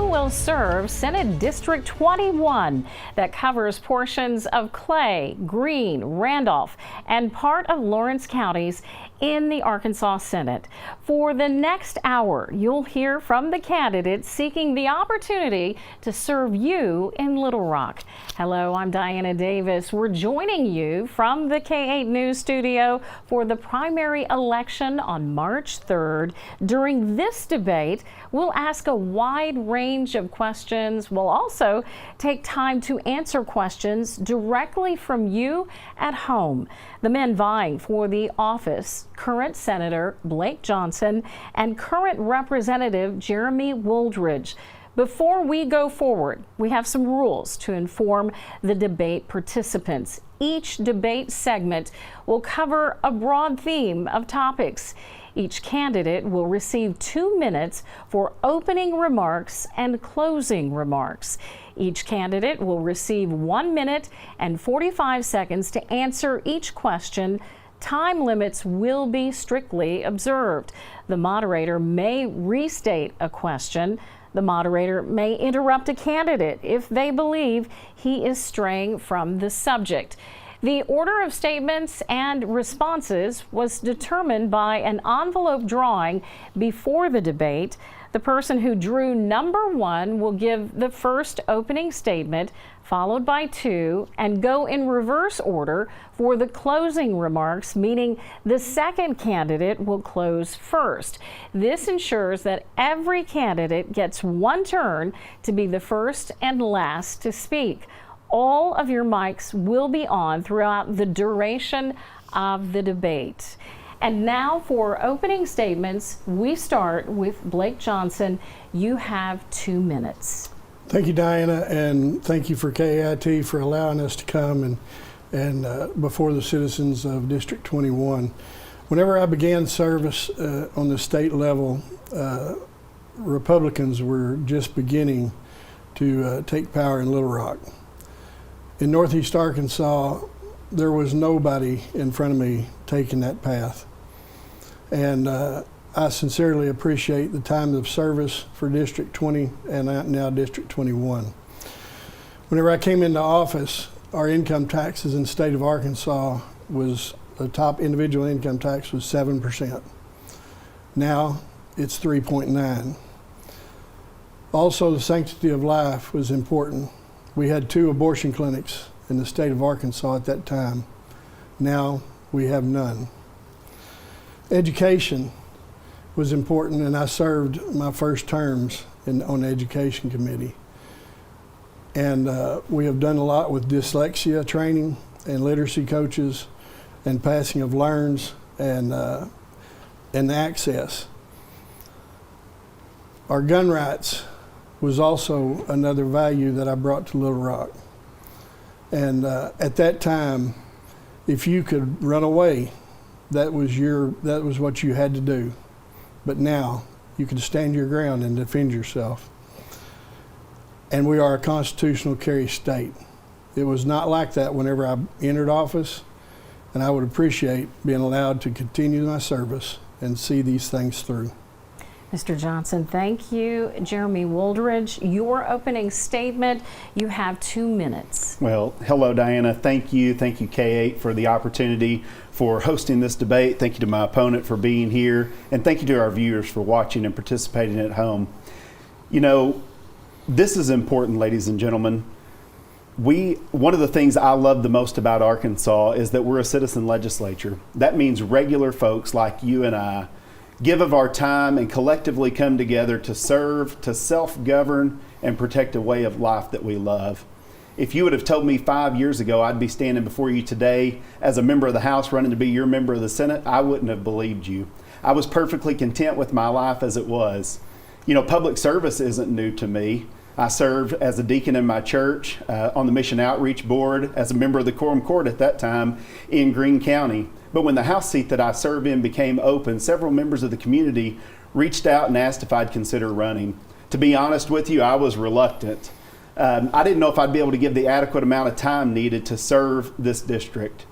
will serve Senate District 21 that covers portions of Clay, Greene, Randolph, and part of Lawrence counties in the Arkansas Senate. For the next hour, you'll hear from the candidates seeking the opportunity to serve you in Little Rock. Hello, I'm Diana Davis. We're joining you from the K8 News studio for the primary election on March 3rd. During this debate, we'll ask a wide range of questions. We'll also take time to answer questions directly from you at home. The men vying for the office, current Senator Blake Johnson and current Representative Jeremy Wooldridge. Before we go forward, we have some rules to inform the debate participants. Each debate segment will cover a broad theme of topics. Each candidate will receive 2 minutes for opening remarks and closing remarks. Each candidate will receive 1 minute and 45 seconds to answer each question. Time limits will be strictly observed. The moderator may restate a question. The moderator may interrupt a candidate if they believe he is straying from the subject. The order of statements and responses was determined by an envelope drawing before the debate. The person who drew number 1 will give the first opening statement, followed by 2, and go in reverse order for the closing remarks, meaning the second candidate will close first. This ensures that every candidate gets 1 turn to be the first and last to speak. All of your mics will be on throughout the duration of the debate. And now for opening statements, we start with Blake Johnson. You have 2 minutes. Thank you, Diana, and thank you for KIT for allowing us to come and before the citizens of District 21. Whenever I began service on the state level, Republicans were just beginning to take power in Little Rock. In Northeast Arkansas, there was nobody in front of me taking that path. And I sincerely appreciate the time of service for District 20 and now District 21. Whenever I came into office, our income taxes in the state of Arkansas was, the top individual income tax was 7%. Now it's 3.9. Also, the sanctity of life was important. We had 2 abortion clinics in the state of Arkansas at that time. Now we have none. Education was important, and I served my first terms on the Education Committee. And we have done a lot with dyslexia training and literacy coaches and passing of learns and access. Our gun rights was also another value that I brought to Little Rock. And at that time, if you could run away, that was what you had to do. But now you can stand your ground and defend yourself. And we are a constitutional carry state. It was not like that whenever I entered office, and I would appreciate being allowed to continue my service and see these things through. Mr. Johnson, thank you. Jeremy Wooldridge, your opening statement, you have 2 minutes. Well, hello, Diana. Thank you. Thank you, K8, for the opportunity for hosting this debate. Thank you to my opponent for being here. And thank you to our viewers for watching and participating at home. You know, this is important, ladies and gentlemen. One of the things I love the most about Arkansas is that we're a citizen legislature. That means regular folks like you and I give of our time and collectively come together to serve, to self-govern, and protect a way of life that we love. If you would have told me 5 years ago I'd be standing before you today as a member of the House running to be your member of the Senate, I wouldn't have believed you. I was perfectly content with my life as it was. You know, public service isn't new to me. I served as a deacon in my church, on the Mission Outreach Board, as a member of the Quorum Court at that time in Greene County. But when the House seat that I serve in became open, several members of the community reached out and asked if I'd consider running. To be honest with you, I was reluctant. I didn't know if I'd be able to give the adequate amount of time needed to serve this district.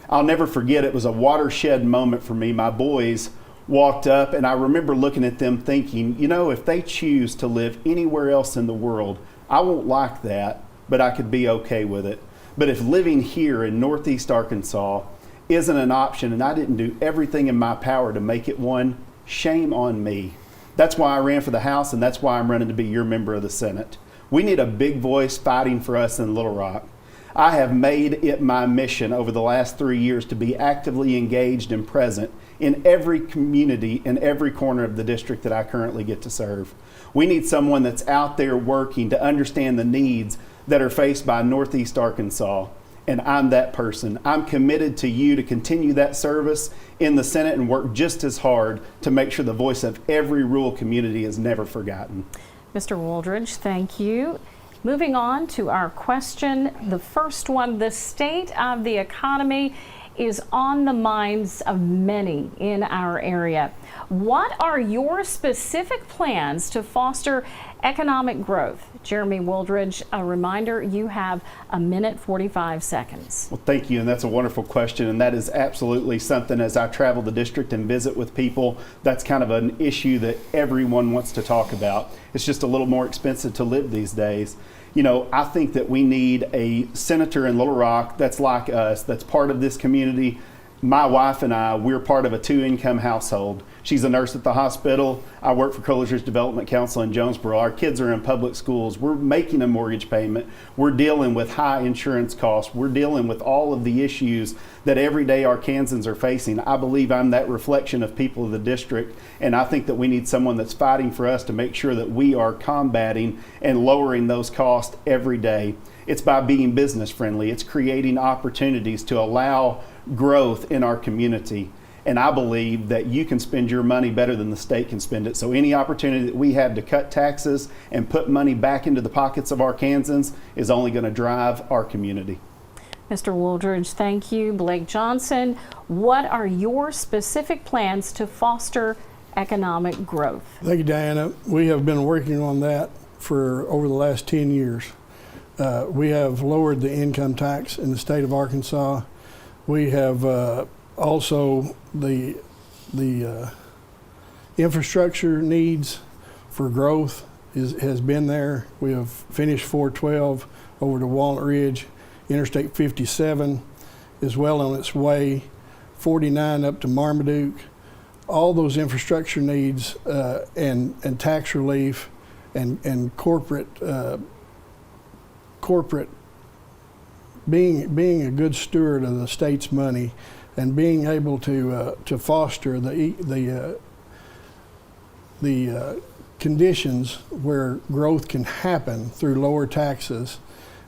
I'll never forget, it was a watershed moment for me. My boys walked up, and I remember looking at them thinking, you know, if they choose to live anywhere else in the world, I won't like that, but I could be okay with it. But if living here in Northeast Arkansas isn't an option and I didn't do everything in my power to make it one, shame on me. That's why I ran for the House, and that's why I'm running to be your member of the Senate. We need a big voice fighting for us in Little Rock. I have made it my mission over the last 3 years to be actively engaged and present in every community in every corner of the district that I currently get to serve. We need someone that's out there working to understand the needs that are faced by Northeast Arkansas, and I'm that person. I'm committed to you to continue that service in the Senate and work just as hard to make sure the voice of every rural community is never forgotten. Mr. Wooldridge, thank you. Moving on to our question, the first one, the state of the economy is on the minds of many in our area. What are your specific plans to foster economic growth? Jeremy Wooldridge, a reminder, you have a minute 45 seconds. Well, thank you, and that's a wonderful question, and that is absolutely something as I travel the district and visit with people, that's kind of an issue that everyone wants to talk about. It's just a little more expensive to live these days. You know, I think that we need a senator in Little Rock that's like us, that's part of this community. My wife and I, we're part of a 2-income household. She's a nurse at the hospital. I work for Coleridge Development Council in Jonesboro. Our kids are in public schools. We're making a mortgage payment. We're dealing with high insurance costs. We're dealing with all of the issues that everyday Arkansans are facing. I believe I'm that reflection of people of the district, and I think that we need someone that's fighting for us to make sure that we are combating and lowering those costs every day. It's by being business friendly. It's creating opportunities to allow growth in our community. And I believe that you can spend your money better than the state can spend it. So any opportunity that we have to cut taxes and put money back into the pockets of Arkansans is only going to drive our community. Mr. Wooldridge, thank you. Blake Johnson, what are your specific plans to foster economic growth? Thank you, Diana. We have been working on that for over the last 10 years. We have lowered the income tax in the state of Arkansas. We have also the infrastructure needs for growth has been there. We have finished 412 over to Walnut Ridge. Interstate 57 is well on its way. 49 up to Marmaduke. All those infrastructure needs and tax relief and corporate being a good steward of the state's money and being able to foster the conditions where growth can happen through lower taxes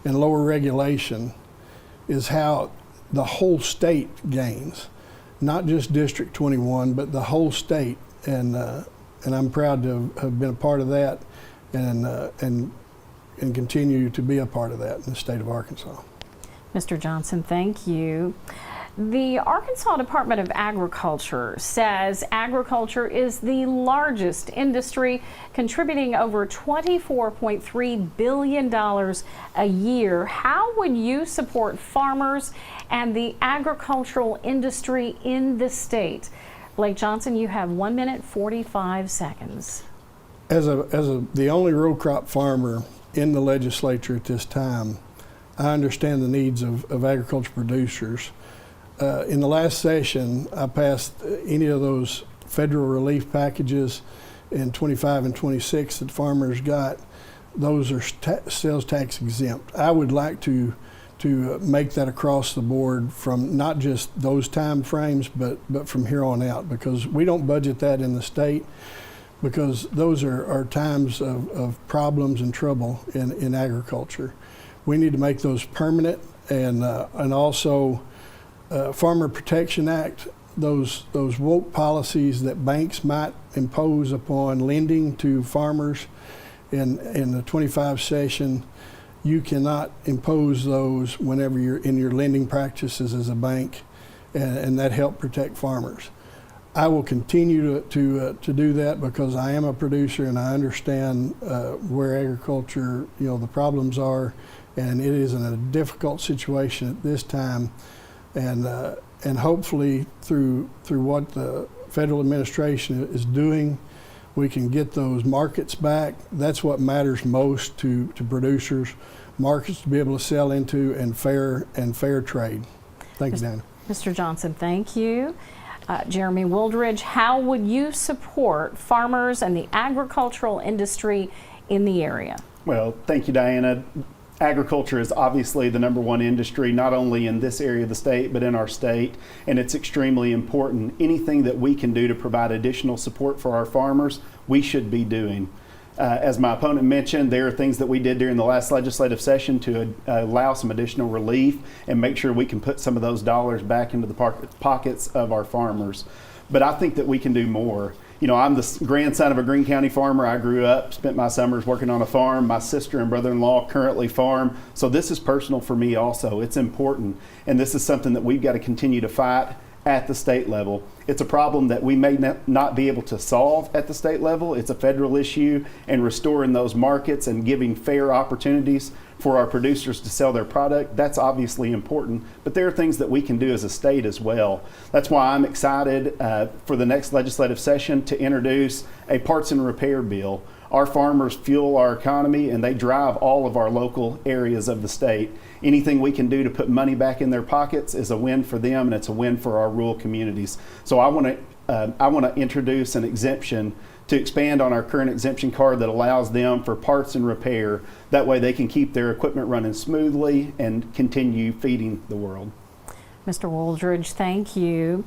and lower regulation is how the whole state gains, not just District 21, but the whole state. And I'm proud to have been a part of that and continue to be a part of that in the state of Arkansas. Mr. Johnson, thank you. The Arkansas Department of Agriculture says agriculture is the largest industry, contributing over $24.3 billion a year. How would you support farmers and the agricultural industry in the state? Blake Johnson, you have 1 minute 45 seconds. As the only row crop farmer in the legislature at this time, I understand the needs of agriculture producers. In the last session, I passed any of those federal relief packages in 25 and 26 that farmers got. Those are sales tax exempt. I would like to make that across the board from not just those time frames, but from here on out, because we don't budget that in the state, because those are times of problems and trouble in agriculture. We need to make those permanent, and also Farmer Protection Act, those woke policies that banks might impose upon lending to farmers in the 25 session. You cannot impose those whenever you're in your lending practices as a bank, and that help protect farmers. I will continue to do that because I am a producer and I understand where agriculture, the problems are, and it is in a difficult situation at this time. And hopefully through what the federal administration is doing. We can get those markets back. That's what matters most to producers, markets to be able to sell into, and fair trade. Thank you, Dana. Mr. Johnson, thank you. Jeremy Wooldridge, how would you support farmers and the agricultural industry in the area? Well, thank you, Diana. Agriculture is obviously the #1 industry, not only in this area of the state, but in our state, and it's extremely important. Anything that we can do to provide additional support for our farmers, we should be doing. As my opponent mentioned, there are things that we did during the last legislative session to allow some additional relief and make sure we can put some of those dollars back into the pockets of our farmers. But I think that we can do more. You know, I'm the grandson of a Greene County farmer. I grew up, spent my summers working on a farm. My sister and brother-in-law currently farm. So this is personal for me also. It's important. And this is something that we've got to continue to fight at the state level. It's a problem that we may not be able to solve at the state level. It's a federal issue, and restoring those markets and giving fair opportunities for our producers to sell their product, that's obviously important, but there are things that we can do as a state as well. That's why I'm excited for the next legislative session to introduce a parts and repair bill. Our farmers fuel our economy, and they drive all of our local areas of the state. Anything we can do to put money back in their pockets is a win for them, and it's a win for our rural communities. So I want to introduce an exemption to expand on our current exemption card that allows them for parts and repair. That way they can keep their equipment running smoothly and continue feeding the world. Mr. Wooldridge, thank you.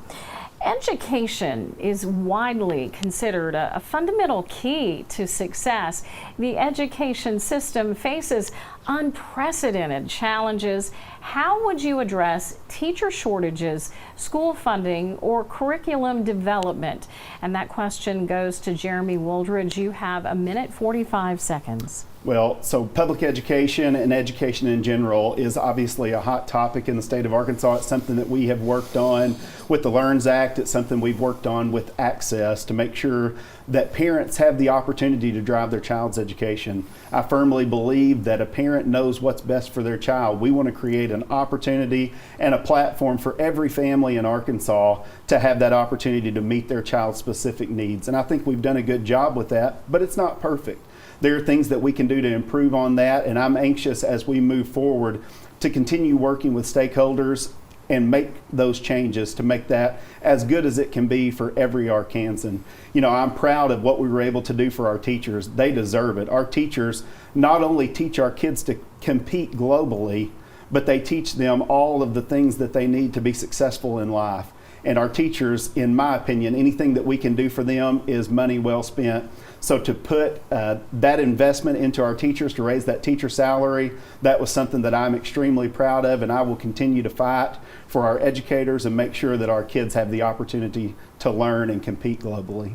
Education is widely considered a fundamental key to success. The education system faces unprecedented challenges. How would you address teacher shortages, school funding, or curriculum development? And that question goes to Jeremy Wooldridge. You have 1:45 seconds. Well, so public education and education in general is obviously a hot topic in the state of Arkansas. It's something that we have worked on with the LEARNS Act. It's something we've worked on with Access to make sure that parents have the opportunity to drive their child's education. I firmly believe that a parent knows what's best for their child. We want to create an opportunity and a platform for every family in Arkansas to have that opportunity to meet their child's specific needs. And I think we've done a good job with that, but it's not perfect. There are things that we can do to improve on that, and I'm anxious as we move forward to continue working with stakeholders and make those changes to make that as good as it can be for every Arkansan. You know, I'm proud of what we were able to do for our teachers. They deserve it. Our teachers not only teach our kids to compete globally, but they teach them all of the things that they need to be successful in life. And our teachers, in my opinion, anything that we can do for them is money well spent. So to put that investment into our teachers, to raise that teacher salary, that was something that I'm extremely proud of, and I will continue to fight for our educators and make sure that our kids have the opportunity to learn and compete globally.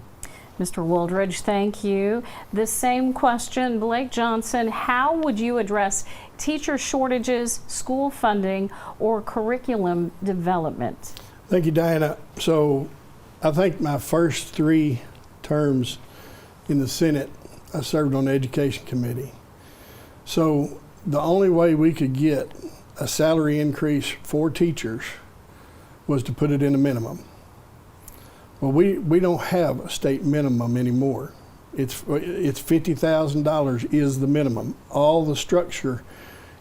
Mr. Wooldridge, thank you. The same question, Blake Johnson, how would you address teacher shortages, school funding, or curriculum development? Thank you, Diana. So I think my first 3 terms in the Senate, I served on the Education Committee. So the only way we could get a salary increase for teachers was to put it in a minimum. Well, we don't have a state minimum anymore. It's $50,000 is the minimum. All the structure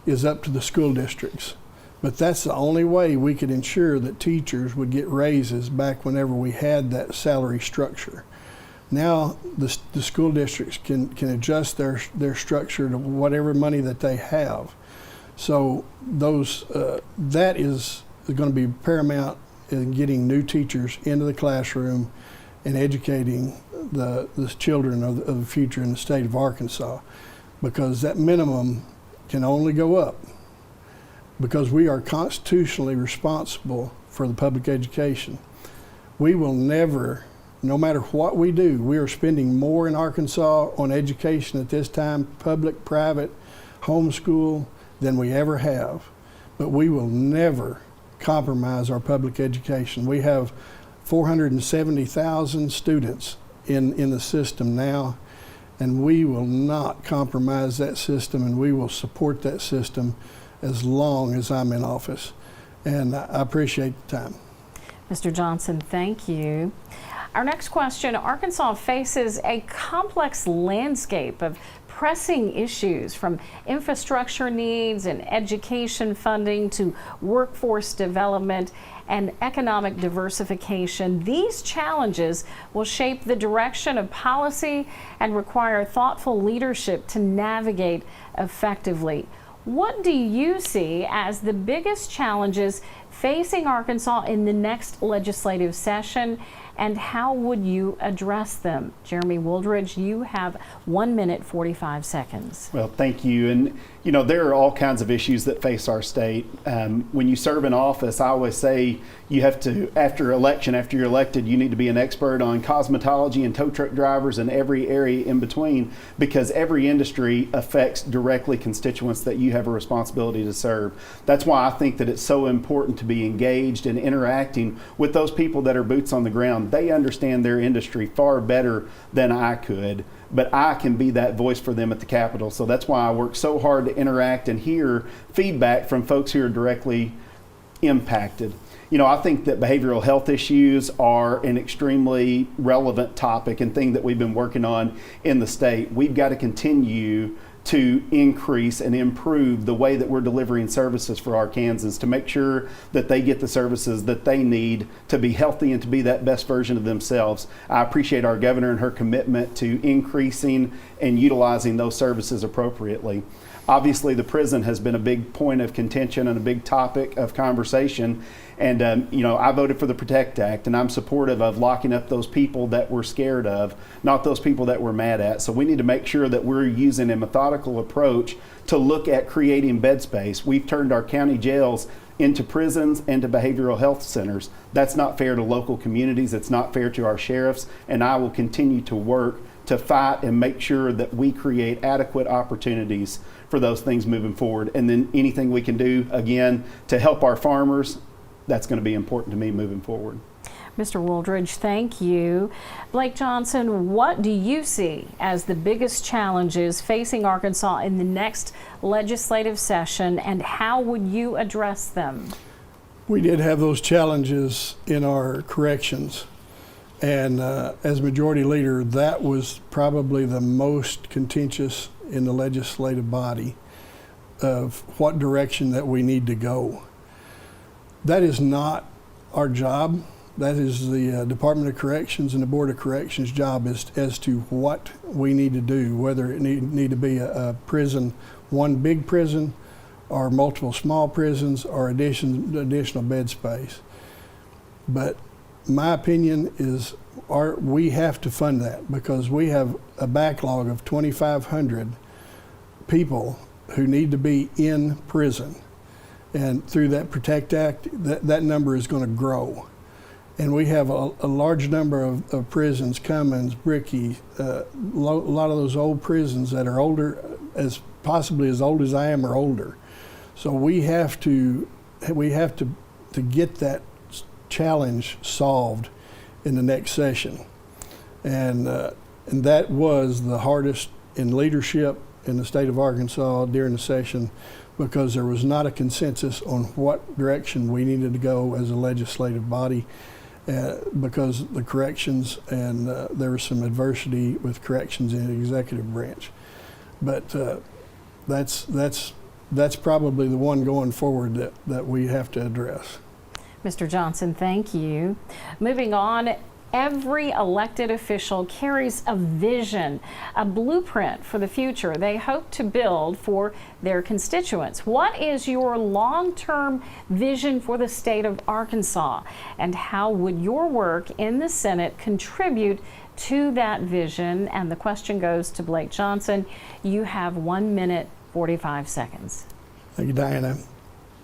is up to the school districts. But that's the only way we could ensure that teachers would get raises back whenever we had that salary structure. Now the school districts can adjust their structure to whatever money that they have. So that is going to be paramount in getting new teachers into the classroom and educating the children of the future in the state of Arkansas, because that minimum can only go up because we are constitutionally responsible for the public education. We will never, no matter what we do, we are spending more in Arkansas on education at this time, public, private, homeschool, than we ever have. But we will never compromise our public education. We have 470,000 students in the system now, and we will not compromise that system, and we will support that system as long as I'm in office. And I appreciate the time. Mr. Johnson, thank you. Our next question, Arkansas faces a complex landscape of pressing issues, from infrastructure needs and education funding to workforce development and economic diversification. These challenges will shape the direction of policy and require thoughtful leadership to navigate effectively. What do you see as the biggest challenges facing Arkansas in the next legislative session, and how would you address them? Jeremy Wooldridge, you have 1 minute, 45 seconds. Well, thank you. And, you know, there are all kinds of issues that face our state. When you serve in office, I always say you have to, after you're elected, you need to be an expert on cosmetology and tow truck drivers and every area in between, because every industry affects directly constituents that you have a responsibility to serve. That's why I think that it's so important to be engaged and interacting with those people that are boots on the ground. They understand their industry far better than I could, but I can be that voice for them at the Capitol. So that's why I work so hard to interact and hear feedback from folks who are directly impacted. You know, I think that behavioral health issues are an extremely relevant topic and thing that we've been working on in the state. We've got to continue to increase and improve the way that we're delivering services for Arkansans, to make sure that they get the services that they need to be healthy and to be that best version of themselves. I appreciate our governor and her commitment to increasing and utilizing those services appropriately. Obviously, the prison has been a big point of contention and a big topic of conversation. And, you know, I voted for the PROTECT Act, and I'm supportive of locking up those people that we're scared of, not those people that we're mad at. So we need to make sure that we're using a methodical approach to look at creating bed space. We've turned our county jails into prisons and to behavioral health centers. That's not fair to local communities. It's not fair to our sheriffs. And I will continue to work to fight and make sure that we create adequate opportunities for those things moving forward. And then anything we can do, again, to help our farmers, that's going to be important to me moving forward. Mr. Wooldridge, thank you. Blake Johnson, what do you see as the biggest challenges facing Arkansas in the next legislative session, and how would you address them? We did have those challenges in our corrections. And as Majority Leader, that was probably the most contentious in the legislative body of what direction that we need to go. That is not our job. That is the Department of Corrections and the Board of Corrections' job as to what we need to do, whether it need to be a prison, one big prison, or multiple small prisons, or additional bed space. But my opinion is we have to fund that, because we have a backlog of 2,500 people who need to be in prison. And through that PROTECT Act, that number is going to grow. And we have a large number of prisons, Cummins, Brickey, a lot of those old prisons that are older, possibly as old as I am or older. So we have to get that challenge solved in the next session. And that was the hardest in leadership in the state of Arkansas during the session, because there was not a consensus on what direction we needed to go as a legislative body, because the corrections and there was some adversity with corrections in the executive branch. But that's probably the one going forward that we have to address. Mr. Johnson, thank you. Moving on, every elected official carries a vision, a blueprint for the future they hope to build for their constituents. What is your long-term vision for the state of Arkansas, and how would your work in the Senate contribute to that vision? And the question goes to Blake Johnson. You have 1 minute, 45 seconds. Thank you, Diana.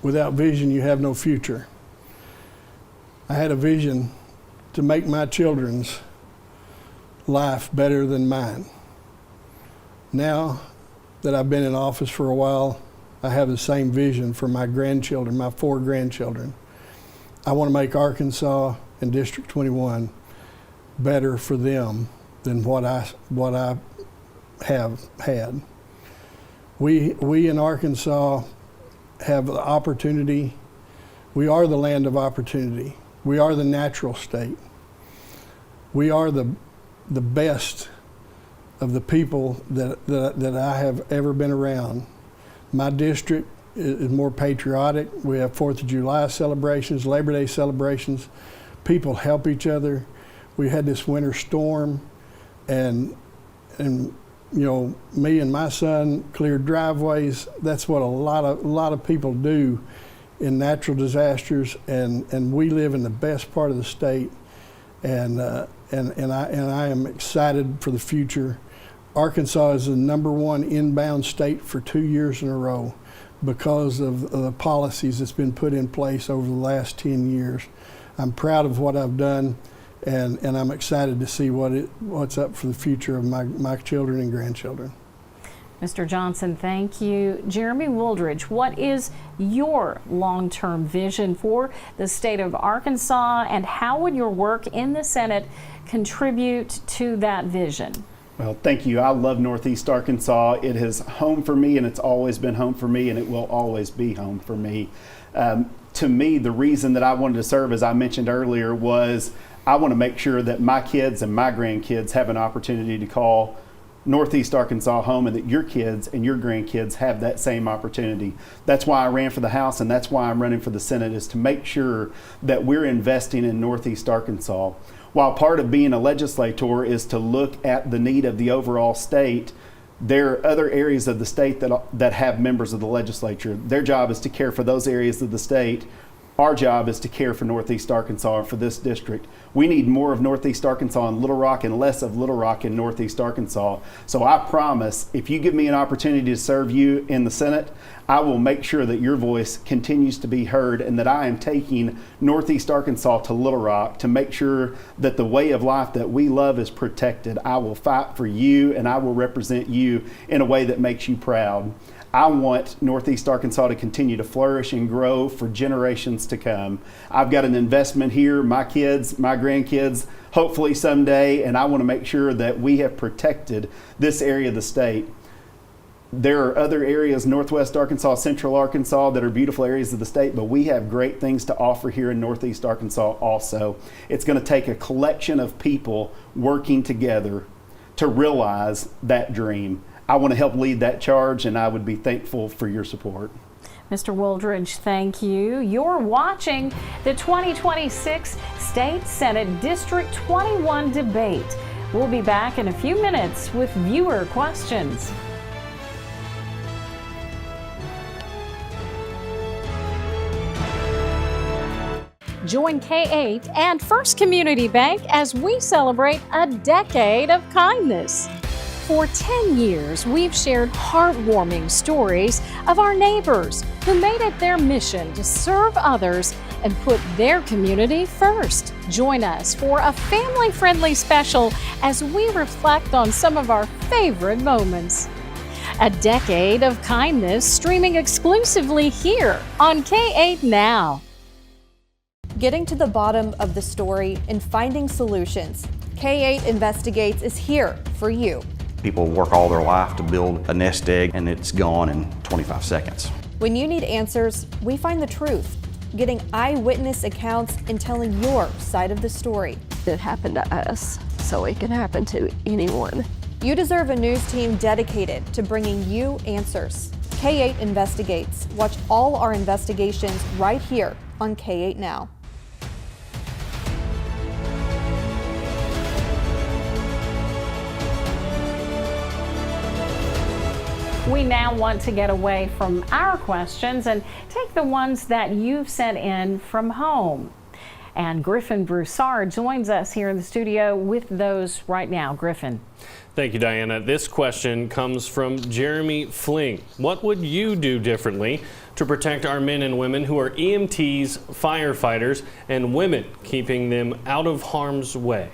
Without vision, you have no future. I had a vision to make my children's life better than mine. Now that I've been in office for a while, I have the same vision for my grandchildren, my 4 grandchildren. I want to make Arkansas and District 21 better for them than what I have had. We in Arkansas have the opportunity. We are the land of opportunity. We are the natural state. We are the best of the people that I have ever been around. My district is more patriotic. We have 4th of July celebrations, Labor Day celebrations. People help each other. We had this winter storm, and you know, me and my son cleared driveways. That's what a lot of people do in natural disasters, and we live in the best part of the state, and I am excited for the future. Arkansas is the #1 inbound state for 2 years in a row because of the policies that's been put in place over the last 10 years. I'm proud of what I've done, and I'm excited to see what's up for the future of my children and grandchildren. Mr. Johnson, thank you. Jeremy Wooldridge, what is your long-term vision for the state of Arkansas, and how would your work in the Senate contribute to that vision? Well, thank you. I love Northeast Arkansas. It is home for me, and it's always been home for me, and it will always be home for me. To me, the reason that I wanted to serve, as I mentioned earlier, was I want to make sure that my kids and my grandkids have an opportunity to call Northeast Arkansas home, and that your kids and your grandkids have that same opportunity. That's why I ran for the House, and that's why I'm running for the Senate, is to make sure that we're investing in Northeast Arkansas. While part of being a legislator is to look at the need of the overall state, there are other areas of the state that have members of the legislature. Their job is to care for those areas of the state. Our job is to care for Northeast Arkansas and for this district. We need more of Northeast Arkansas in Little Rock and less of Little Rock in Northeast Arkansas. So I promise, if you give me an opportunity to serve you in the Senate, I will make sure that your voice continues to be heard, and that I am taking Northeast Arkansas to Little Rock to make sure that the way of life that we love is protected. I will fight for you, and I will represent you in a way that makes you proud. I want Northeast Arkansas to continue to flourish and grow for generations to come. I've got an investment here, my kids, my grandkids, hopefully someday, and I want to make sure that we have protected this area of the state. There are other areas, Northwest Arkansas, Central Arkansas, that are beautiful areas of the state, but we have great things to offer here in Northeast Arkansas also. It's going to take a collection of people working together to realize that dream. I want to help lead that charge, and I would be thankful for your support. Mr. Wooldridge, thank you. You're watching the 2026 State Senate District 21 debate. We'll be back in a few minutes with viewer questions. Join K8 and First Community Bank as we celebrate a decade of kindness. For 10 years, we've shared heartwarming stories of our neighbors who made it their mission to serve others and put their community first. Join us for a family-friendly special as we reflect on some of our favorite moments. A decade of kindness streaming exclusively here on K8 Now. Getting to the bottom of the story and finding solutions. K8 Investigates is here for you. People work all their life to build a nest egg, and it's gone in 25 seconds. When you need answers, we find the truth, getting eyewitness accounts and telling your side of the story. It happened to us, so it can happen to anyone. You deserve a news team dedicated to bringing you answers. K8 Investigates. Watch all our investigations right here on K8 Now. We now want to get away from our questions and take the ones that you've sent in from home. And Griffin Broussard joins us here in the studio with those right now. Griffin. Thank you, Diana. This question comes from Jeremy Fling. What would you do differently to protect our men and women who are EMTs, firefighters, and women, keeping them out of harm's way?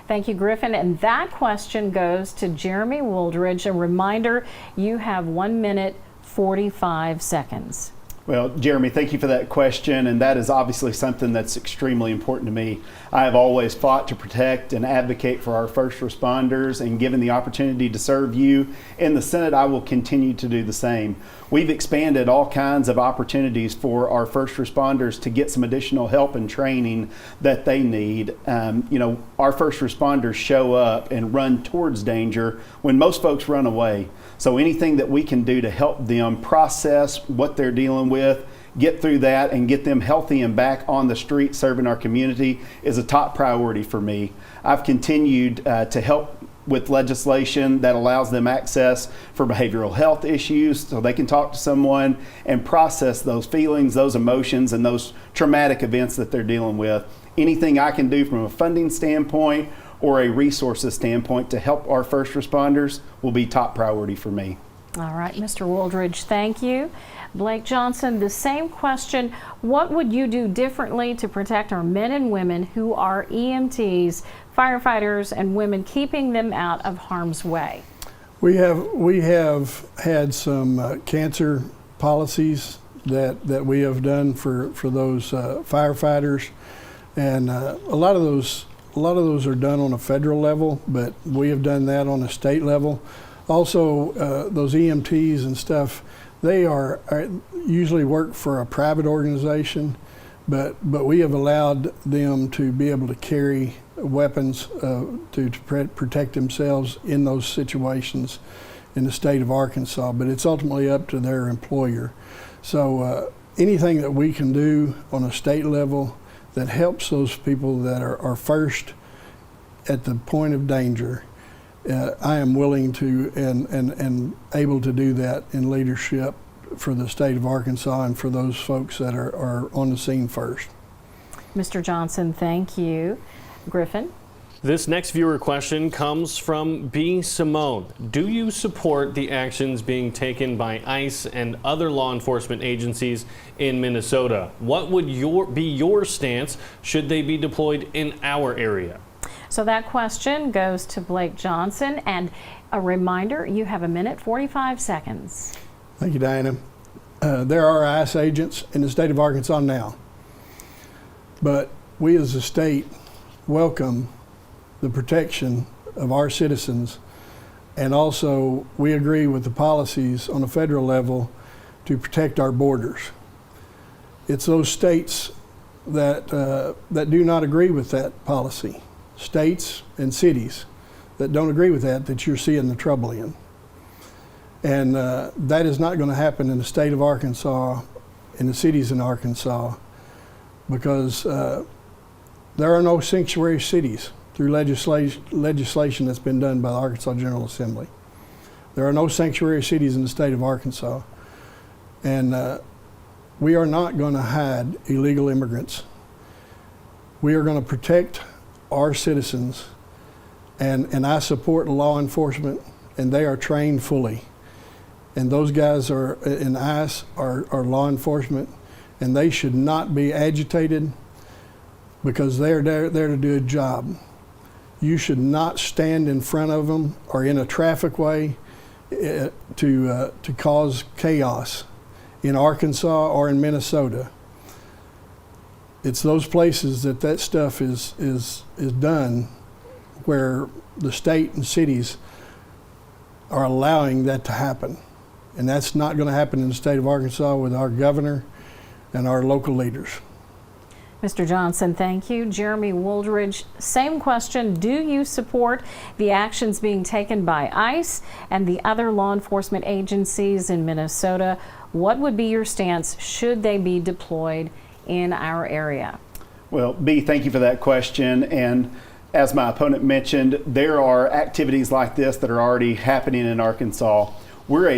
Thank you, Griffin. And that question goes to Jeremy Wooldridge. A reminder, you have 1 minute, 45 seconds. Well, Jeremy, thank you for that question, and that is obviously something that's extremely important to me. I have always fought to protect and advocate for our first responders, and given the opportunity to serve you in the Senate, I will continue to do the same. We've expanded all kinds of opportunities for our first responders to get some additional help and training that they need. Our first responders show up and run towards danger when most folks run away. So anything that we can do to help them process what they're dealing with, get through that, and get them healthy and back on the street serving our community is a top priority for me. I've continued to help with legislation that allows them access for behavioral health issues so they can talk to someone and process those feelings, those emotions, and those traumatic events that they're dealing with. Anything I can do from a funding standpoint or a resources standpoint to help our first responders will be top priority for me. All right, Mr. Wooldridge, thank you. Blake Johnson, the same question. What would you do differently to protect our men and women who are EMTs, firefighters, and women, keeping them out of harm's way? We have had some cancer policies that we have done for those firefighters, and a lot of those are done on a federal level, but we have done that on a state level. Also, those EMTs and stuff, they are usually work for a private organization, but we have allowed them to be able to carry weapons to protect themselves in those situations in the state of Arkansas, but it's ultimately up to their employer. So anything that we can do on a state level that helps those people that are first at the point of danger, I am willing to and able to do that in leadership for the state of Arkansas and for those folks that are on the scene first. Mr. Johnson, thank you. Griffin? This next viewer question comes from B. Simone. Do you support the actions being taken by ICE and other law enforcement agencies in Minnesota? What would be your stance should they be deployed in our area? So that question goes to Blake Johnson, and a reminder, you have 1:45 seconds. Thank you, Diana. There are ICE agents in the state of Arkansas now, but we as a state welcome the protection of our citizens, and also we agree with the policies on a federal level to protect our borders. It's those states that do not agree with that policy, states and cities that don't agree with that you're seeing the trouble in. And that is not going to happen in the state of Arkansas, in the cities in Arkansas, because there are no sanctuary cities through legislation that's been done by the Arkansas General Assembly. There are no sanctuary cities in the state of Arkansas. And we are not going to hide illegal immigrants. We are going to protect our citizens, and I support law enforcement, and they are trained fully. And those guys are in ICE are law enforcement, and they should not be agitated because they're there to do a job. You should not stand in front of them or in a traffic way to cause chaos in Arkansas or in Minnesota. It's those places that stuff is done where the state and cities are allowing that to happen. And that's not going to happen in the state of Arkansas with our governor and our local leaders. Mr. Johnson, thank you. Jeremy Wooldridge, same question. Do you support the actions being taken by ICE and the other law enforcement agencies in Minnesota? What would be your stance should they be deployed in our area? Well, B, thank you for that question. And as my opponent mentioned, there are activities like this that are already happening in Arkansas. We're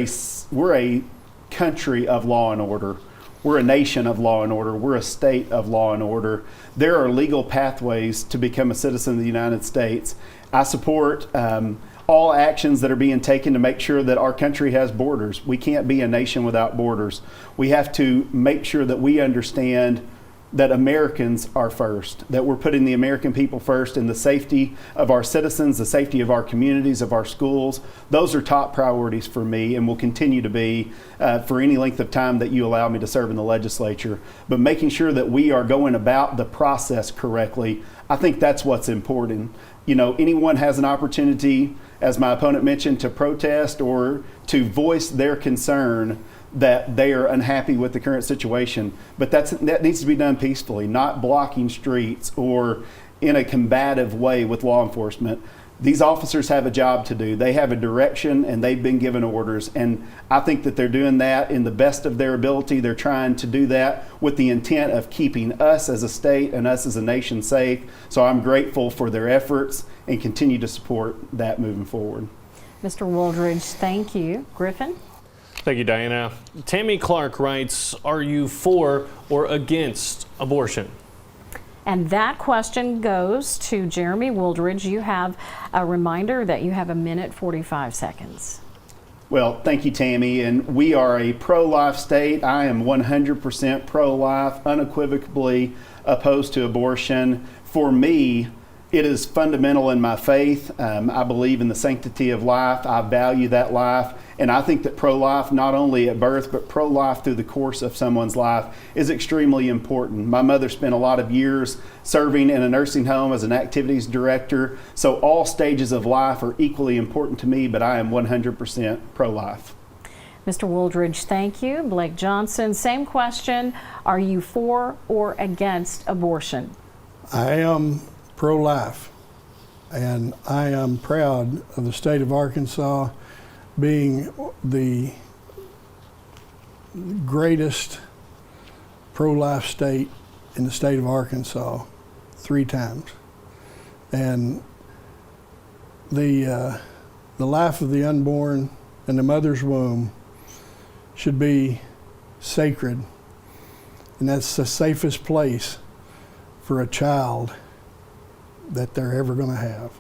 a country of law and order. We're a nation of law and order. We're a state of law and order. There are legal pathways to become a citizen of the United States. I support all actions that are being taken to make sure that our country has borders. We can't be a nation without borders. We have to make sure that we understand that Americans are first, that we're putting the American people first, and the safety of our citizens, the safety of our communities, of our schools. Those are top priorities for me and will continue to be for any length of time that you allow me to serve in the legislature. But making sure that we are going about the process correctly, I think that's what's important. You know, anyone has an opportunity, as my opponent mentioned, to protest or to voice their concern. that they are unhappy with the current situation. But that needs to be done peacefully, not blocking streets or in a combative way with law enforcement. These officers have a job to do. They have a direction and they've been given orders. And I think that they're doing that in the best of their ability. They're trying to do that with the intent of keeping us as a state and us as a nation safe. So I'm grateful for their efforts and continue to support that moving forward. Mr. Wooldridge, thank you. Griffin? Thank you, Diana. Tammy Clark writes, are you for or against abortion? And that question goes to Jeremy Wooldridge. You have a reminder that you have 1:45 seconds. Well, thank you, Tammy. And we are a pro-life state. I am 100% pro-life, unequivocally opposed to abortion. For me, it is fundamental in my faith. I believe in the sanctity of life. I value that life. And I think that pro-life, not only at birth, but pro-life through the course of someone's life is extremely important. My mother spent a lot of years serving in a nursing home as an activities director. So all stages of life are equally important to me, but I am 100% pro-life. Mr. Wooldridge, thank you. Blake Johnson, same question. Are you for or against abortion? I am pro-life, and I am proud of the state of Arkansas being the greatest pro-life state in the state of Arkansas 3 times. And the life of the unborn in the mother's womb should be sacred, and that's the safest place for a child that they're ever going to have.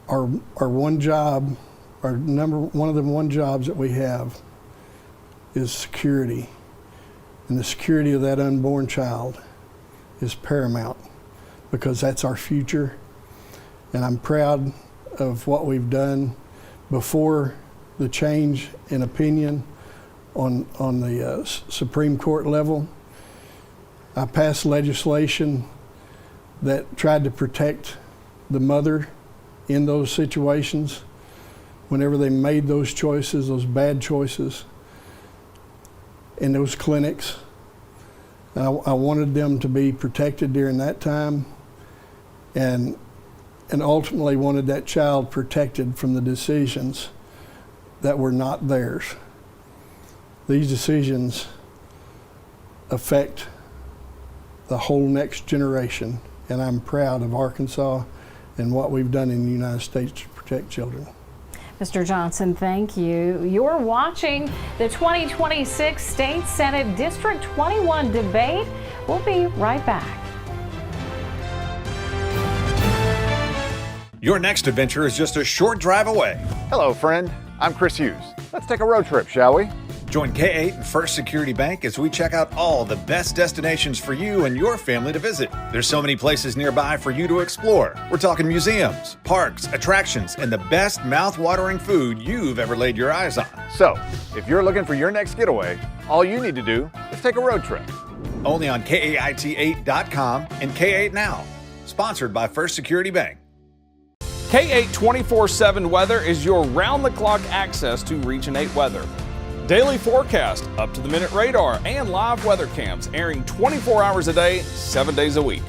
Our one job, one of the one jobs that we have is security. And the security of that unborn child is paramount because that's our future. And I'm proud of what we've done before the change in opinion on the Supreme Court level. I passed legislation that tried to protect the mother in those situations whenever they made those choices, those bad choices in those clinics. And I wanted them to be protected during that time, and ultimately wanted that child protected from the decisions that were not theirs. These decisions affect the whole next generation, and I'm proud of Arkansas and what we've done in the United States to protect children. Mr. Johnson, thank you. You're watching the 2026 State Senate District 21 debate. We'll be right back. Your next adventure is just a short drive away. Hello, friend. I'm Chris Hughes. Let's take a road trip, shall we? Join K8 and First Security Bank as we check out all the best destinations for you and your family to visit. There's so many places nearby for you to explore. We're talking museums, parks, attractions, and the best mouth-watering food you've ever laid your eyes on. So, if you're looking for your next getaway, all you need to do is take a road trip. Only on KAIT8.com and K8 Now. Sponsored by First Security Bank. K8 24/7 Weather is your round-the-clock access to Region 8 weather. Daily forecast, up-to-the-minute radar, and live weather cams airing 24 hours a day, 7 days a week.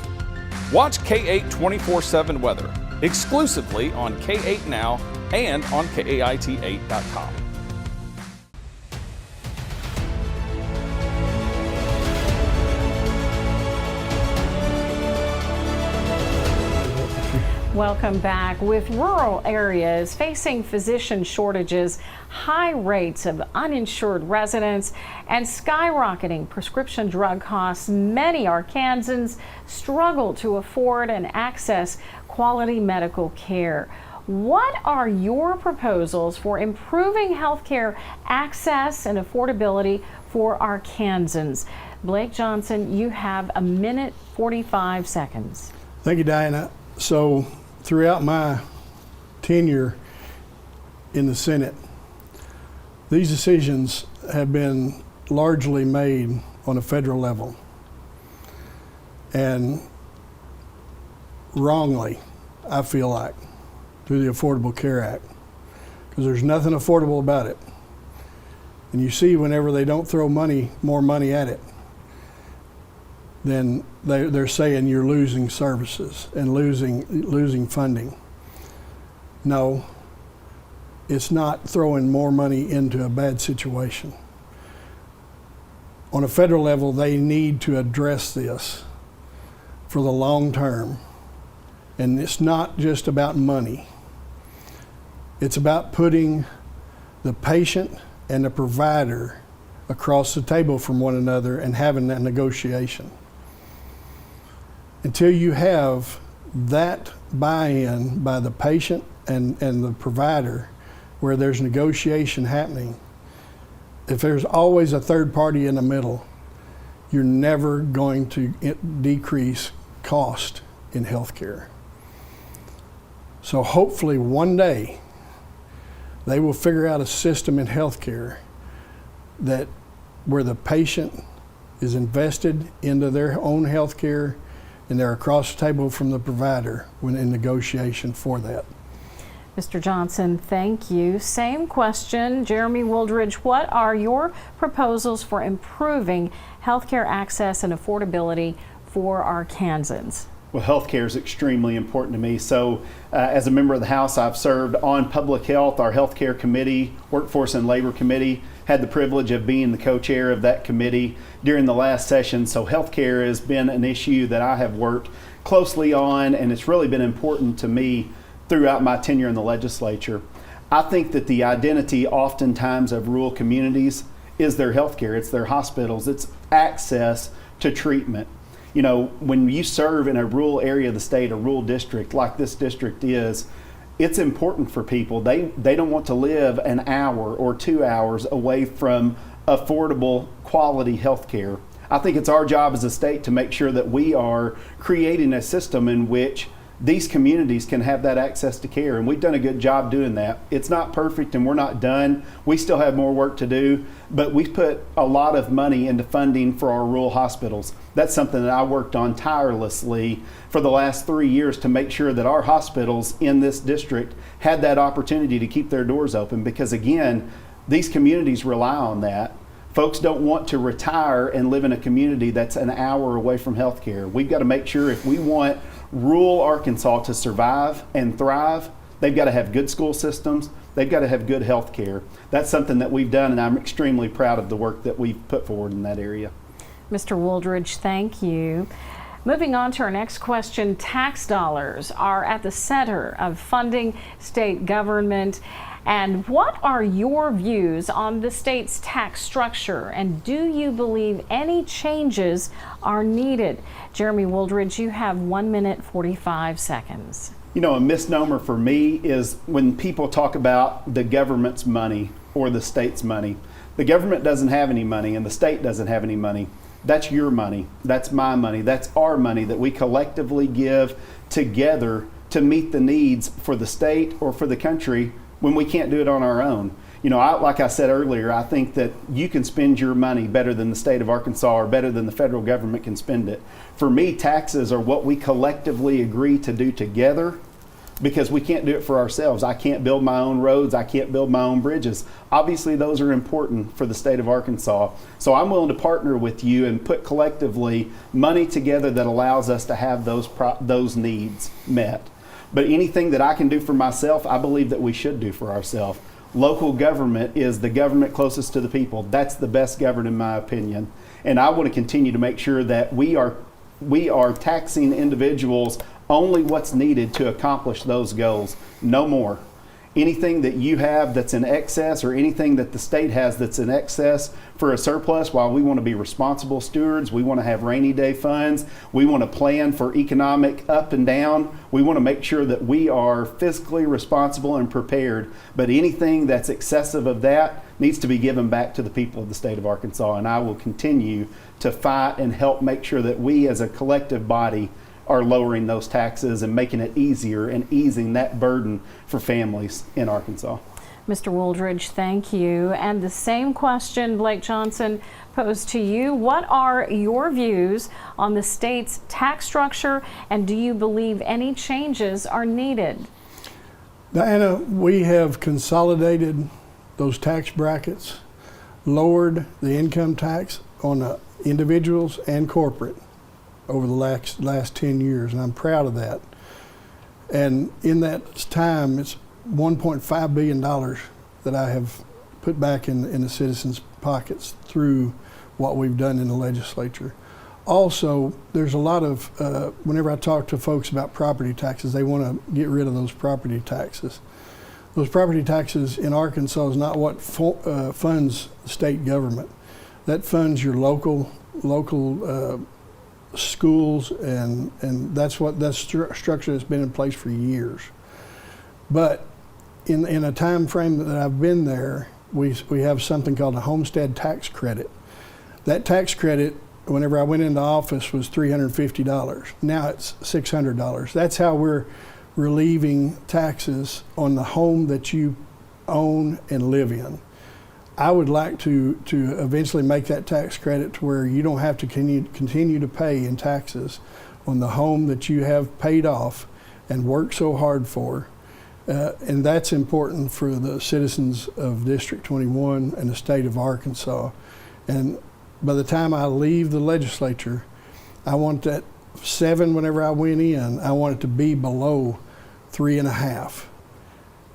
Watch K8 24/7 Weather exclusively on K8 Now and on KAIT8.com. Welcome back. With rural areas facing physician shortages, high rates of uninsured residents, and skyrocketing prescription drug costs, many Arkansans struggle to afford and access quality medical care. What are your proposals for improving healthcare access and affordability for Arkansans? Blake Johnson, you have 1:45 seconds. Thank you, Diana. So throughout my tenure in the Senate, these decisions have been largely made on a federal level, and wrongly, I feel like, through the Affordable Care Act, because there's nothing affordable about it. And you see whenever they don't throw more money at it, then they're saying you're losing services and losing funding. No, it's not throwing more money into a bad situation. On a federal level, they need to address this for the long term. And it's not just about money. It's about putting the patient and the provider across the table from one another and having that negotiation. Until you have that buy-in by the patient and the provider, where there's negotiation happening, if there's always a third party in the middle, you're never going to decrease cost in healthcare. So hopefully one day they will figure out a system in healthcare that where the patient is invested into their own healthcare and they're across the table from the provider when in negotiation for that. Mr. Johnson, thank you. Same question, Jeremy Wooldridge, what are your proposals for improving healthcare access and affordability for Arkansans? Well, healthcare is extremely important to me. So as a member of the House, I've served on public health. Our healthcare committee, workforce and labor committee, had the privilege of being the co-chair of that committee during the last session. So healthcare has been an issue that I have worked closely on, and it's really been important to me throughout my tenure in the legislature. I think that the identity oftentimes of rural communities is their healthcare, it's their hospitals, it's access to treatment. You know, when you serve in a rural area of the state, a rural district like this district is, it's important for people. They don't want to live an hour or 2 hours away from affordable quality healthcare. I think it's our job as a state to make sure that we are creating a system in which these communities can have that access to care, and we've done a good job doing that. It's not perfect and we're not done. We still have more work to do, but we've put a lot of money into funding for our rural hospitals. That's something that I worked on tirelessly for the last 3 years to make sure that our hospitals in this district had that opportunity to keep their doors open, because again, these communities rely on that. Folks don't want to retire and live in a community that's an hour away from health care. We've got to make sure if we want rural Arkansas to survive and thrive, they've got to have good school systems, they've got to have good health care. That's something that we've done, and I'm extremely proud of the work that we've put forward in that area. Mr. Wooldridge, thank you. Moving on to our next question, tax dollars are at the center of funding state government. And what are your views on the state's tax structure? And do you believe any changes are needed? Jeremy Wooldridge, you have 1 minute, 45 seconds. You know, a misnomer for me is when people talk about the government's money or the state's money. The government doesn't have any money and the state doesn't have any money. That's your money. That's my money. That's our money that we collectively give together to meet the needs for the state or for the country when we can't do it on our own. You know, like I said earlier, I think that you can spend your money better than the state of Arkansas or better than the federal government can spend it. For me, taxes are what we collectively agree to do together, because we can't do it for ourselves. I can't build my own roads. I can't build my own bridges. Obviously, those are important for the state of Arkansas. So I'm willing to partner with you and put collectively money together that allows us to have those needs met. But anything that I can do for myself, I believe that we should do for ourselves. Local government is the government closest to the people. That's the best government in my opinion. And I want to continue to make sure that we are taxing individuals only what's needed to accomplish those goals, no more. Anything that you have that's in excess, or anything that the state has that's in excess for a surplus, while we want to be responsible stewards, we want to have rainy day funds, we want to plan for economic up and down, we want to make sure that we are fiscally responsible and prepared. But anything that's excessive of that needs to be given back to the people of the state of Arkansas. And I will continue to fight and help make sure that we as a collective body are lowering those taxes and making it easier and easing that burden for families in Arkansas. Mr. Wooldridge, thank you. And the same question, Blake Johnson, posed to you. What are your views on the state's tax structure, and do you believe any changes are needed? Diana, we have consolidated those tax brackets lowered the income tax on the individuals and corporate over the last 10 years, and I'm proud of that. And in that time, it's $1.5 billion that I have put back in the citizens' pockets through what we've done in the legislature. Also, there's a lot of, whenever I talk to folks about property taxes, they want to get rid of those property taxes. Those property taxes in Arkansas is not what funds the state government. That funds your local schools, and that's structure that's been in place for years. But in a time frame that I've been there, we have something called a homestead tax credit. That tax credit, whenever I went into office, was $350. Now it's $600. That's how we're relieving taxes on the home that you own and live in. I would like to eventually make that tax credit to where you don't have to continue to pay in taxes on the home that you have paid off and worked so hard for. And that's important for the citizens of District 21 and the state of Arkansas. And by the time I leave the legislature, I want that 7 whenever I went in, I want it to be below 3.5.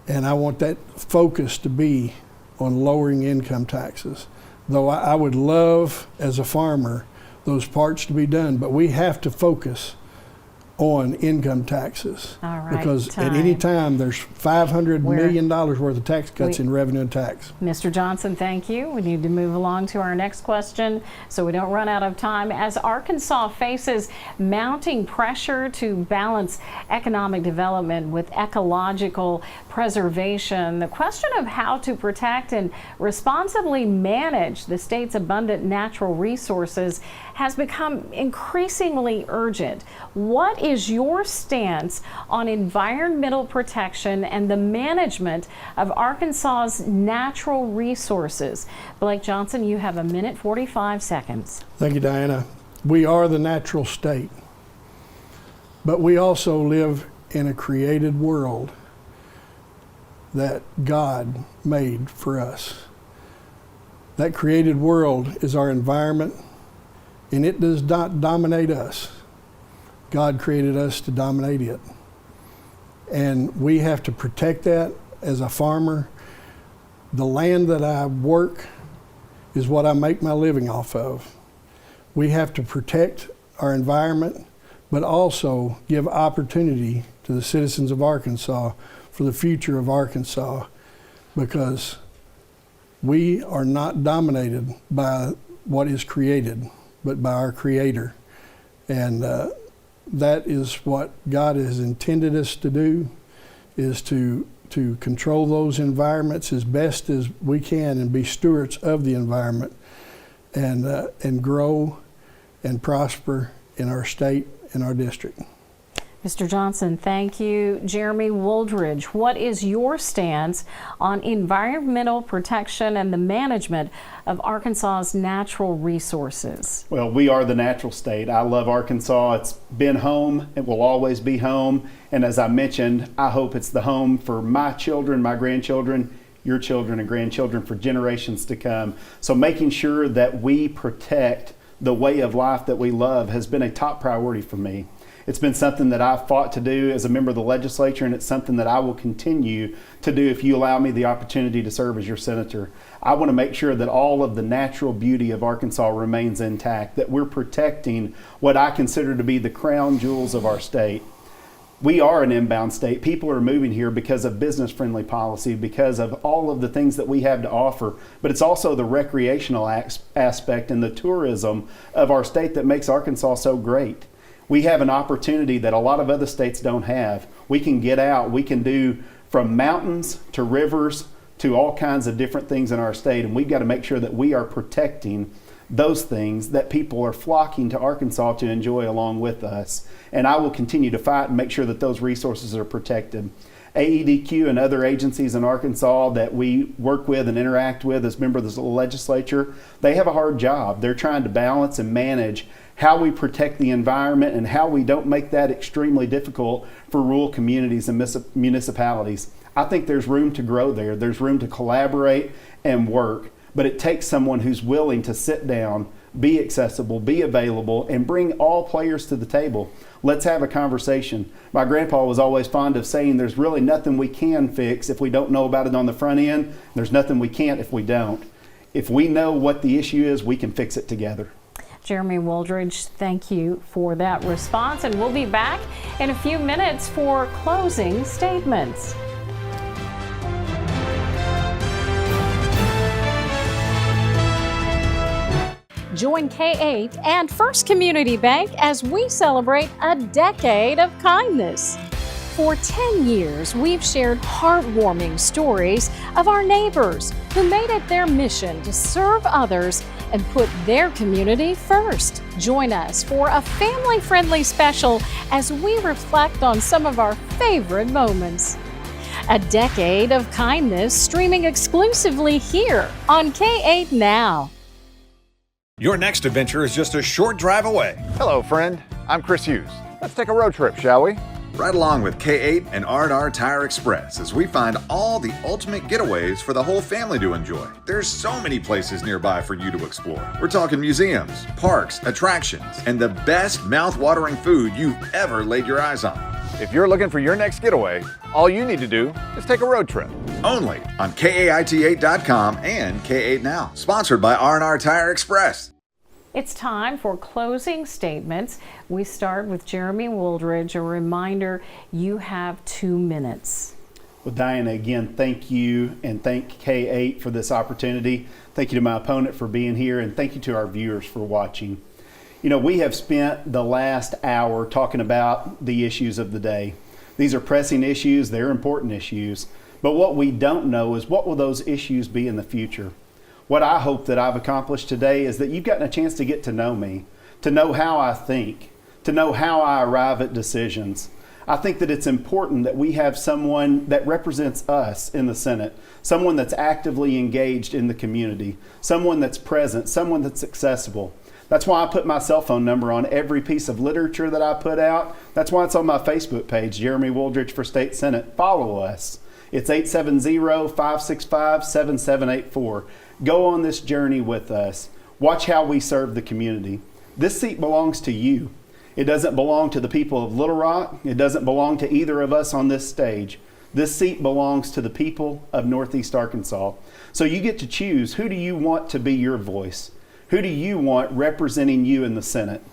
And I want that focus to be on lowering income taxes. Though I would love, as a farmer, those parts to be done, but we have to focus on income taxes. All right, because at any time there's $500 million worth of tax cuts in revenue and tax. Mr. Johnson, thank you. We need to move along to our next question so we don't run out of time. As Arkansas faces mounting pressure to balance economic development with ecological preservation, the question of how to protect and responsibly manage the state's abundant natural resources has become increasingly urgent. What is your stance on environmental protection and the management of Arkansas's natural resources? Blake Johnson, you have 1:45 seconds. Thank you, Diana. We are the natural state, but we also live in a created world that God made for us. That created world is our environment, and it does not dominate us. God created us to dominate it. And we have to protect that as a farmer. The land that I work is what I make my living off of. We have to protect our environment, but also give opportunity to the citizens of Arkansas for the future of Arkansas, because we are not dominated by what is created, but by our Creator. And that is what God has intended us to do, is to control those environments as best as we can and be stewards of the environment, and grow and prosper in our state and our district. Mr. Johnson, thank you. Jeremy Wooldridge, what is your stance on environmental protection and the management of Arkansas's natural resources? Well, we are the natural state. I love Arkansas. It's been home. It will always be home. And as I mentioned, I hope it's the home for my children, my grandchildren, your children and grandchildren for generations to come. So making sure that we protect the way of life that we love has been a top priority for me. It's been something that I've fought to do as a member of the legislature, and it's something that I will continue to do if you allow me the opportunity to serve as your senator. I want to make sure that all of the natural beauty of Arkansas remains intact, that we're protecting what I consider to be the crown jewels of our state. We are an inbound state. People are moving here because of business-friendly policy, because of all of the things that we have to offer. But it's also the recreational aspect and the tourism of our state that makes Arkansas so great. We have an opportunity that a lot of other states don't have. We can get out. We can do from mountains to rivers to all kinds of different things in our state. And we've got to make sure that we are protecting those things that people are flocking to Arkansas to enjoy along with us. And I will continue to fight and make sure that those resources are protected. AEDQ and other agencies in Arkansas that we work with and interact with as members of the legislature, they have a hard job. They're trying to balance and manage how we protect the environment and how we don't make that extremely difficult for rural communities and municipalities. I think there's room to grow there. There's room to collaborate and work. but it takes someone who's willing to sit down, be accessible, be available, and bring all players to the table. Let's have a conversation. My grandpa was always fond of saying there's really nothing we can fix if we don't know about it on the front end. There's nothing we can't if we don't. If we know what the issue is, we can fix it together. Jeremy Wooldridge, thank you for that response, and we'll be back in a few minutes for closing statements. Join K8 and First Community Bank as we celebrate a decade of kindness. For 10 years, we've shared heartwarming stories of our neighbors who made it their mission to serve others and put their community first. Join us for a family-friendly special as we reflect on some of our favorite moments. A decade of kindness streaming exclusively here on K8 Now. Your next adventure is just a short drive away. Hello, friend. I'm Chris Hughes. Let's take a road trip, shall we? Right along with K8 and R&R Tire Express as we find all the ultimate getaways for the whole family to enjoy. There's so many places nearby for you to explore. We're talking museums, parks, attractions, and the best mouth-watering food you've ever laid your eyes on. If you're looking for your next getaway, all you need to do is take a road trip. Only on KAIT8.com and K8 Now. Sponsored by R&R Tire Express. It's time for closing statements. We start with Jeremy Wooldridge. A reminder, you have 2 minutes. Well, Diana, again, thank you, and thank K8 for this opportunity. Thank you to my opponent for being here, and thank you to our viewers for watching. You know, we have spent the last hour talking about the issues of the day. These are pressing issues, they're important issues, but what we don't know is what will those issues be in the future. What I hope that I've accomplished today is that you've gotten a chance to get to know me, to know how I think, to know how I arrive at decisions. I think that it's important that we have someone that represents us in the Senate, someone that's actively engaged in the community, someone that's present, someone that's accessible. That's why I put my cell phone number on every piece of literature that I put out. That's why it's on my Facebook page, Jeremy Wooldridge for State Senate. Follow us. It's 870-565-7784. Go on this journey with us. Watch how we serve the community. This seat belongs to you. It doesn't belong to the people of Little Rock. It doesn't belong to either of us on this stage. This seat belongs to the people of Northeast Arkansas. So you get to choose, who do you want to be your voice? Who do you want representing you in the Senate?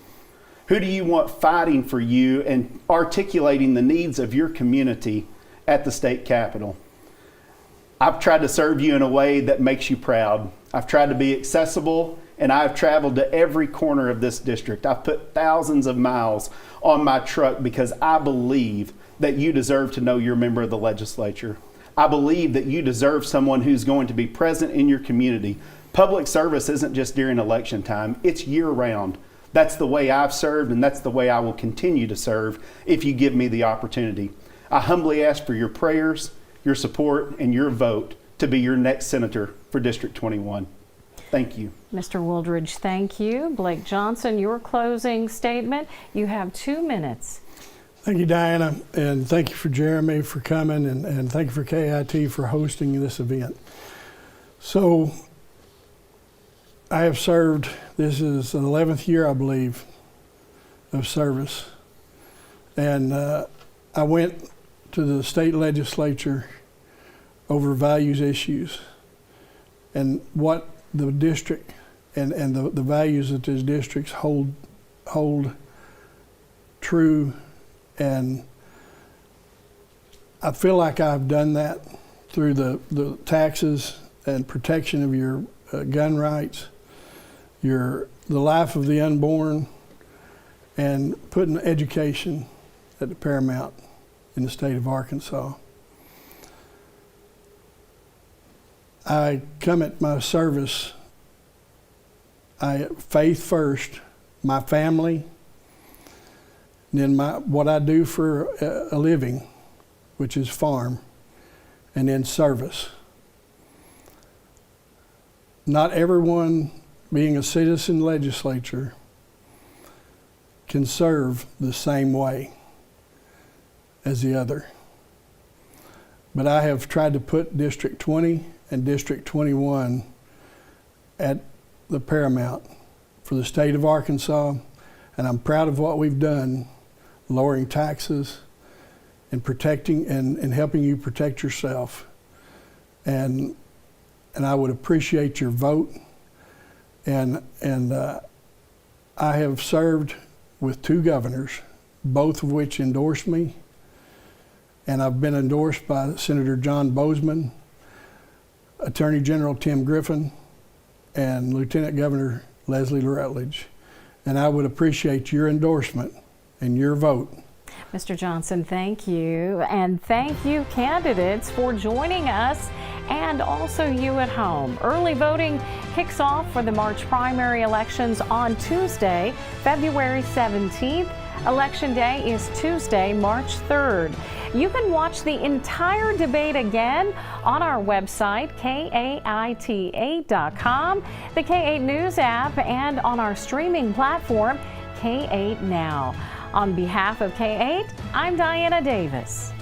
Who do you want fighting for you and articulating the needs of your community at the state capitol? I've tried to serve you in a way that makes you proud. I've tried to be accessible, and I've traveled to every corner of this district. I've put thousands of miles on my truck because I believe that you deserve to know you're a member of the legislature. I believe that you deserve someone who's going to be present in your community. Public service isn't just during election time, it's year-round. That's the way I've served, and that's the way I will continue to serve if you give me the opportunity. I humbly ask for your prayers, your support, and your vote to be your next senator for District 21. Thank you. Mr. Wooldridge, thank you. Blake Johnson, your closing statement. You have 2 minutes. Thank you, Diana, and thank you for Jeremy for coming, and thank you for KIT for hosting this event. So, I have served, this is an 11th year, I believe, of service. And I went to the state legislature over values issues and what the district and the values that these districts hold true. And I feel like I've done that through the taxes and protection of your gun rights, the life of the unborn, and putting education at the paramount in the state of Arkansas. I come at my service, faith first, my family, and then what I do for a living, which is farm, and then service. Not everyone being a citizen legislature can serve the same way as the other. But I have tried to put District 20 and District 21 at the paramount for the state of Arkansas, and I'm proud of what we've done, lowering taxes and protecting and helping you protect yourself. And I would appreciate your vote. And I have served with 2 governors, both of which endorsed me. And I've been endorsed by Senator John Bozeman, Attorney General Tim Griffin, and Lieutenant Governor Leslie Rutledge. And I would appreciate your endorsement and your vote. Mr. Johnson, thank you. And thank you, candidates, for joining us, and also you at home. Early voting kicks off for the March primary elections on Tuesday, February 17th. Election Day is Tuesday, March 3rd. You can watch the entire debate again on our website, KAIT8.com, the K8 News app, and on our streaming platform, K8 Now. On behalf of K8, I'm Diana Davis.